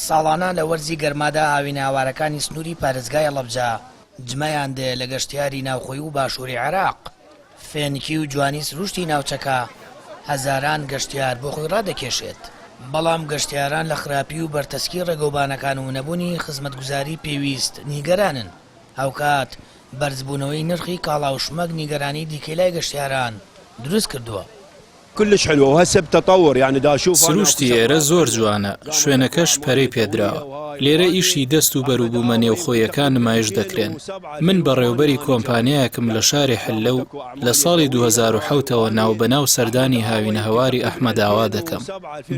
ساڵانە لە وەرزی گەرمادا هاوینە هاوارەکانی سنووری پارێزگای هەڵەبجە جمەیان دێ لە گەشتیاری ناوخۆی و باشووری عێراق. فێنکی و جوانی سروشتی ناوچەکە هەزاران گەشتیار بۆ خۆی ڕادەکێشێت. بەڵام گەشتیاران لە خراپی و بەرتەسکی ڕێگەوبانەکان و نەبوونی خزمەتگوزاری پێویست نیگەرانن. هاوکات بەرزبوونەوەی نرخی کاڵا و شمەک نیگەرانی دیکەی لای گەشتیاران دروست کردووە. كلش حلوة وهسه بتطور يعني دا اشوف سروشتی ئێرە زۆر جوانە، شوێنەکەش پەرەی پێدراوە. لێرە ئیشی دەست و بەرووبوومە نێوخۆیەکان نمایش دەکرێن. من بەڕێوبەری کۆمپانیایەکم لە شاری حلە و لە ساڵی 2007ەوە ناوبەناو سەردانی هاوینە هەواری ئەحمەداوا دەکەم.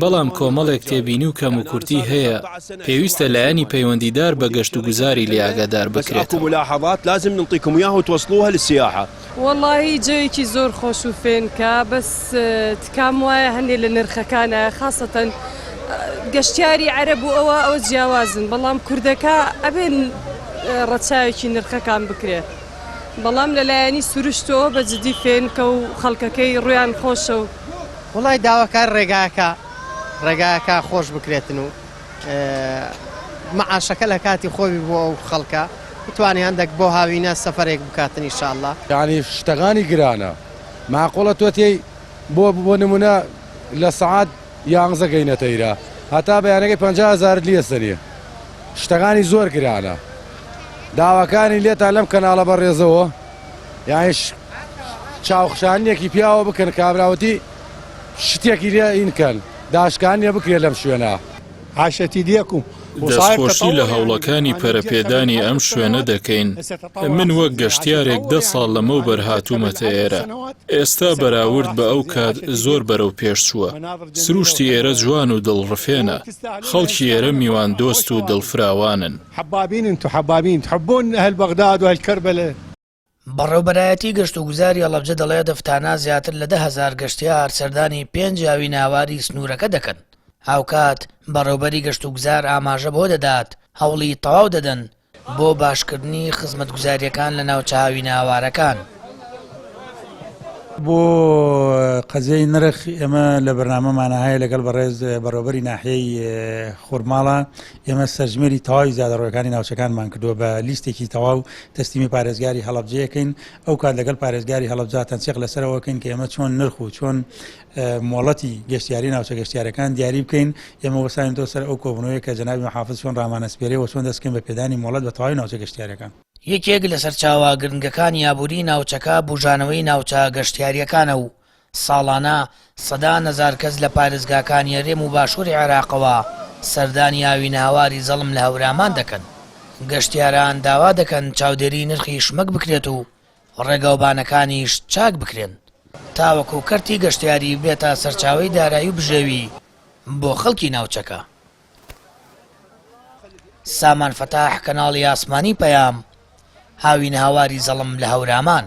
بەڵام کۆمەڵێک تێبینی و کەم و کورتی هەیە، پێویستە لایەنی پەیوەندیدار بە گەشت و گوزاری لێ ئاگادار بکرێت. ملاحظات لازم نعطيكم اياها وتوصلوها للسياحة. والله جوێیەکی زۆر خۆش و فێنکە، بەس تکام وایە هەندێک لە نرخەکانە خاصەتەن گەشتیاری عەرەب و ئەوە جیاوازن، بەڵام کوردەکە ئەبێن ڕەچاوێکی نرخەکان بکرێت. بەڵام لەلایەنی سروشتەوە بە جدی فێنکە و خەڵکەکەی ڕویان خۆشە و وڵای داواکار ڕێگاکە خۆش بکرێتن و مەعاشەکە لە کاتی خۆی بۆ ئەو خەڵکە بتوانێت هەندێک بۆ هاوینە سەفەرێک بکاتن ئینشاءالله. یعنی شتەکانی گرانە، معقوڵە تۆ تێی بۆ نمونە لە سەعات 11 گەینەتە ئیرە هەتا بەیانەکەی 50,000 لیەسەریە. شتەکانی زۆر گرانە. داواکانی لێتان لەم کەناڵە بەڕێزەوە یعنی چاوخشانیەکی پیاوە بکەن کابراوەتی شتێکی لێ ئینکەن داشکانیە بکرێت لەم شوێنە. عاشەتی دیەکم دەستخۆشی لە هەوڵەکانی پەرەپێدانی ئەم شوێنە دەکەین. من وەک گەشتیارێک 10 ساڵ لەمەوبەر هاتوومەتە ئێرە. ئێستا بەراورد بە ئەو کات زۆر بەرەو پێش چووە. سروشتی ئێرە جوان و دڵڕفێنە. خەڵکی ئێرە میوان دۆست و دڵفراوانن. حبابین تو حبابین تحبون ئەهل بەغداد و ئەهل کەربەلە. بەڕێوبەرایەتی گەشت و گوزاری هەڵەبجە دەڵێ دەفتانە زیاتر لە 10,000 گەشتیار سەردانی 5 هاوینە هاواری سنوورەکە دەکەن. هاوکات بەڕێوبەری گەشت و گوزار ئاماژە بۆ دەدات هەوڵی تەواو دەدەن بۆ باشکردنی خزمەتگوزاریەکان لە ناوچە هاوینە هاوارەکان. بۆ قەزەی نرخ ئێمە لە بەرنامەمانە هەیە لەگەڵ بەڕێز بەڕێوەبەری ناحیەی خورماڵە ئێمە سەرژمێری تەواوی زیادەڕۆیەکانی ناوچەکانمان کردووە بە لیستێکی تەواو تەسلیمی پارێزگاری هەڵەبجەیەکەین. ئەو کات لەگەڵ پارێزگاری هەڵەبجە تەنسیق لەسەرەوەکەین کە ئێمە چۆن نرخ و چۆن مۆڵەتی گەشتیاری ناوچە گەشتیارەکان دیاری بکەین. ئێمە وەساینەوە سەر ئەو کۆبوونەوەی کە جەنابی مەحافز چۆن ڕامانەسپێرەوە چۆن دەستکەین بە پێدانی مۆڵەت بە تەواوی ناوچە گەشتیارەکان. یەکێک لە سەرچاوە گرنگەکانی یابووری ناوچەکە بوژانەوەی ناوچە گەشتیاریەکانە و ساڵانە سەدان هەزار کەس لە پارێزگاکانی هەرێم و باشووری عێراقەوە سەردانی هاوینە هاواری زەڵم لە هەورامان دەکەن. گەشتیاران داوا دەکەن چاودێری نرخی شمەک بکرێت و ڕێگەوبانەکانیش چاک بکرێن تاوەکو کەرتی گەشتیاری بێتە سەرچاوەی دارایی و بژێوی بۆ خەڵکی ناوچەکە. سامان فەتاح کەناڵی ئاسمانی پەیام هاوینە هاواری زەڵم لە هەورامان.